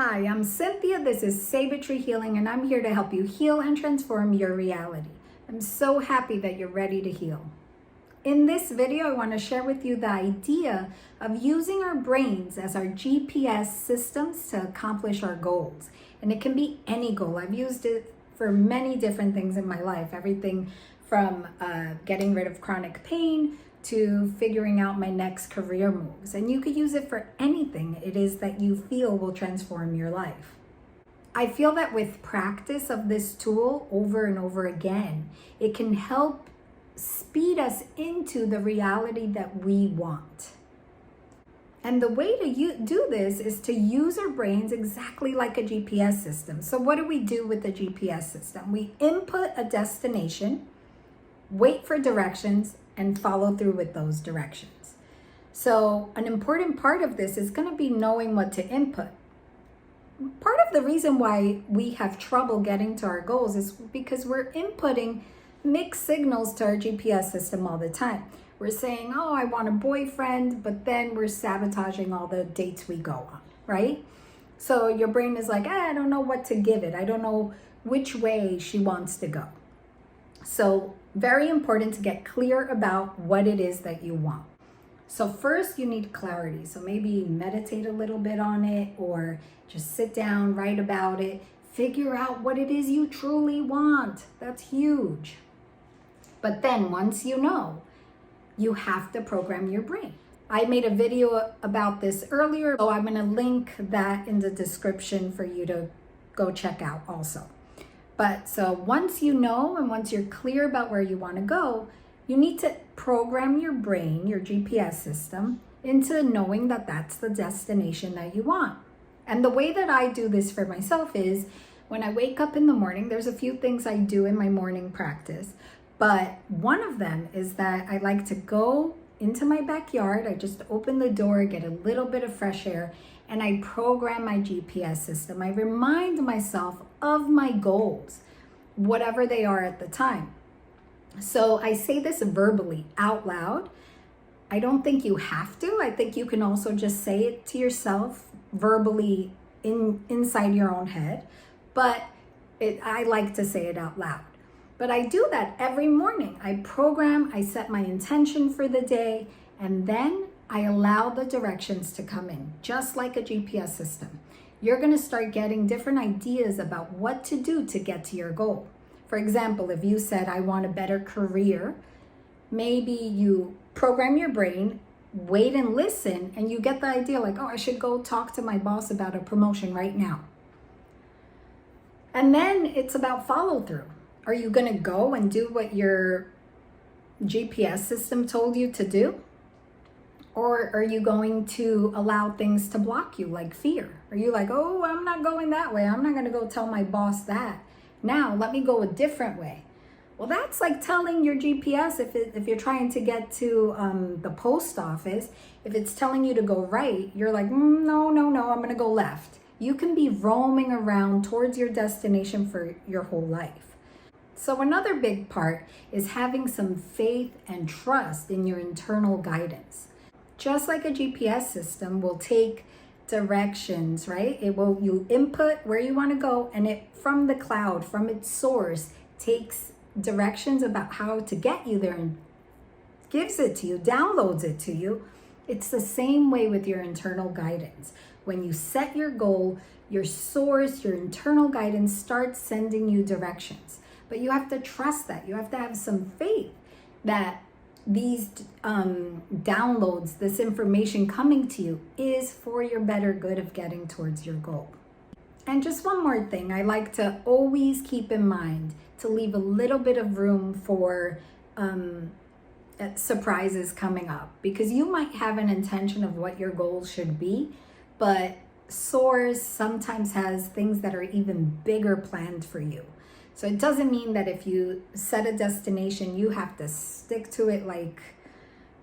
Hi, I'm Cynthia. This is Sabetry Healing, and I'm here to help you heal and transform your reality. I'm so happy that you're ready to heal. In this video, I want to share with you the idea of using our brains as our GPS systems to accomplish our goals. And it can be any goal. I've used it for many different things in my life, everything from getting rid of chronic pain to figuring out my next career moves. And you could use it for anything it is that you feel will transform your life. I feel that with practice of this tool over and over again, it can help speed us into the reality that we want. And the way to do this is to use our brains exactly like a GPS system. So what do we do with the GPS system? We input a destination, wait for directions, and follow through with those directions. So an important part of this is going to be knowing what to input. Part of the reason why we have trouble getting to our goals is because we're inputting mixed signals to our GPS system all the time. We're saying, oh, I want a boyfriend, but then we're sabotaging all the dates we go on, right? So your brain is like, I don't know what to give it. I don't know which way she wants to go. So very important to get clear about what it is that you want. So first you need clarity. So maybe meditate a little bit on it, or just sit down, write about it, figure out what it is you truly want. That's huge. But then once you know, you have to program your brain. I made a video about this earlier, so I'm going to link that in the description for you to go check out also. But so once you know and once you're clear about where you want to go, you need to program your brain, your GPS system, into knowing that that's the destination that you want. And the way that I do this for myself is when I wake up in the morning, there's a few things I do in my morning practice. But one of them is that I like to go into my backyard. I just open the door, get a little bit of fresh air, and I program my GPS system. I remind myself of my goals, whatever they are at the time. So I say this verbally out loud. I don't think you have to. I think you can also just say it to yourself verbally inside your own head. But I like to say it out loud. But I do that every morning. I program, I set my intention for the day, and then I allow the directions to come in, just like a GPS system. You're going to start getting different ideas about what to do to get to your goal. For example, if you said, I want a better career, maybe you program your brain, wait and listen, and you get the idea like, oh, I should go talk to my boss about a promotion right now. And then it's about follow through. Are you going to go and do what your GPS system told you to do? Or are you going to allow things to block you, like fear? Are you like, oh, I'm not going that way. I'm not going to go tell my boss that. Now, let me go a different way. Well, that's like telling your GPS, if you're trying to get to the post office, if it's telling you to go right, you're like, no, I'm going to go left. You can be roaming around towards your destination for your whole life. So another big part is having some faith and trust in your internal guidance. Just like a GPS system will take directions, right? You input where you want to go, and it from the cloud, from its source, takes directions about how to get you there and gives it to you, downloads it to you. It's the same way with your internal guidance. When you set your goal, your source, your internal guidance starts sending you directions. But you have to trust that. You have to have some faith that these downloads, this information coming to you is for your better good of getting towards your goal. And just one more thing, I like to always keep in mind to leave a little bit of room for surprises coming up, because you might have an intention of what your goals should be, but Source sometimes has things that are even bigger planned for you. So it doesn't mean that if you set a destination, you have to stick to it like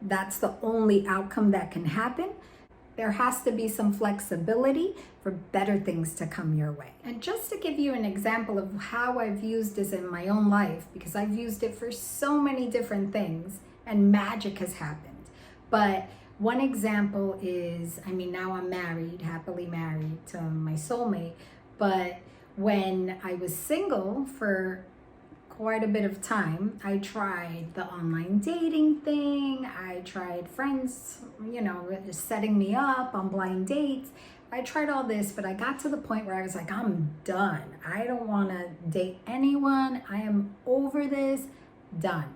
that's the only outcome that can happen. There has to be some flexibility for better things to come your way. And just to give you an example of how I've used this in my own life, because I've used it for so many different things and magic has happened. But One example is, I mean, now I'm married, happily married to my soulmate, but when I was single for quite a bit of time, I tried the online dating thing. I tried friends, setting me up on blind dates. I tried all this, but I got to the point where I was like, I'm done. I don't want to date anyone. I am over this, done.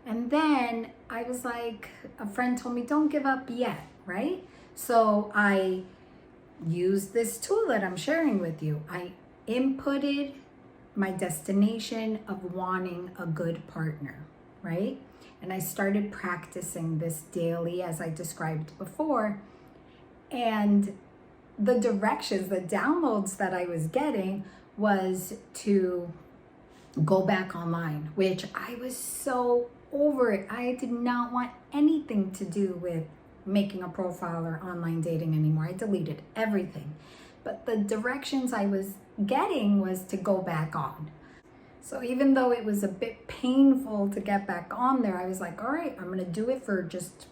And then I was like, a friend told me, don't give up yet, right? So I used this tool that I'm sharing with you. I inputted my destination of wanting a good partner, right? And I started practicing this daily as I described before. And the directions, the downloads that I was getting was to go back online, which I was so over it. I did not want anything to do with making a profile or online dating anymore. I deleted everything. But the directions I was getting was to go back on. So even though it was a bit painful to get back on there, I was like, all right, I'm going to do it for just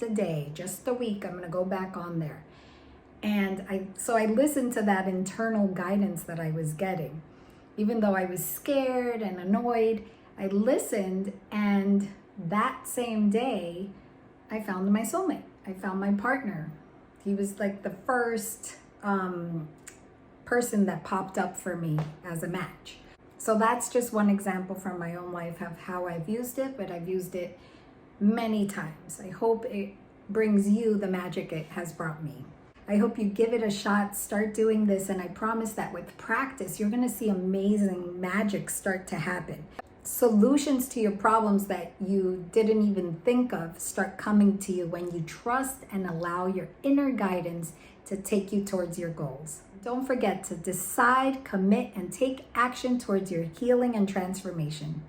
a day, just a week. I'm going to go back on there. And I listened to that internal guidance that I was getting. Even though I was scared and annoyed, I listened, and that same day, I found my soulmate. I found my partner. He was like the first person that popped up for me as a match. So that's just one example from my own life of how I've used it, but I've used it many times. I hope it brings you the magic it has brought me. I hope you give it a shot, start doing this, and I promise that with practice, you're gonna see amazing magic start to happen. Solutions to your problems that you didn't even think of start coming to you when you trust and allow your inner guidance to take you towards your goals. Don't forget to decide, commit, and take action towards your healing and transformation.